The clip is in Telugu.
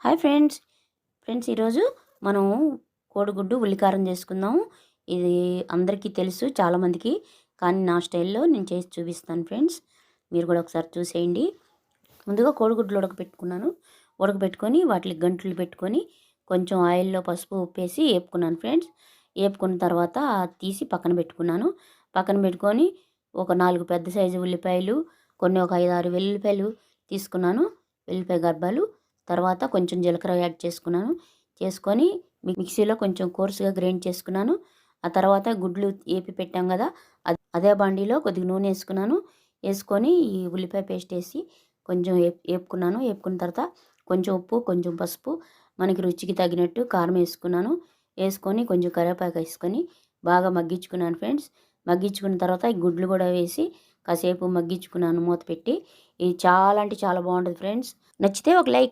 హాయ్ ఫ్రెండ్స్ ఈరోజు మనం కోడిగుడ్డు ఉల్లికారం చేసుకుందాం. ఇది అందరికీ తెలుసు చాలామందికి, కానీ నా స్టైల్లో నేను చేసి చూపిస్తాను ఫ్రెండ్స్. మీరు కూడా ఒకసారి చూసేయండి. ముందుగా కోడిగుడ్లు ఉడకబెట్టుకొని వాటికి గంటలు పెట్టుకొని కొంచెం ఆయిల్లో పసుపు ఉప్పేసి వేపుకున్నాను ఫ్రెండ్స్. వేపుకున్న తర్వాత తీసి పక్కన పెట్టుకున్నాను. పక్కన పెట్టుకొని ఒక 4 పెద్ద సైజు ఉల్లిపాయలు, కొన్ని ఒక 5-6 వెల్లుల్లిపాయలు తీసుకున్నాను, వెల్లిపాయ గర్భాలు. తర్వాత కొంచెం జీలకర్ర యాడ్ చేసుకొని మిక్సీలో కొంచెం కోర్సుగా గ్రైండ్ చేసుకున్నాను. ఆ తర్వాత గుడ్లు ఏపి పెట్టాం కదా, అదే బండిలో కొద్దిగా నూనె వేసుకొని ఈ ఉల్లిపాయ పేస్ట్ వేసి కొంచెం వేపుకున్నాను. వేపుకున్న తర్వాత కొంచెం ఉప్పు, కొంచెం పసుపు, మనకి రుచికి తగినట్టు కారం వేసుకొని కొంచెం కరివేపాకు వేసుకొని బాగా మగ్గించుకున్నాను ఫ్రెండ్స్. మగ్గించుకున్న తర్వాత ఈ గుడ్లు కూడా వేసి కాసేపు మగ్గించుకున్నాను మూత పెట్టి. ఇది చాలా అంటే చాలా బాగుంటుంది ఫ్రెండ్స్. నచ్చితే ఒక లైక్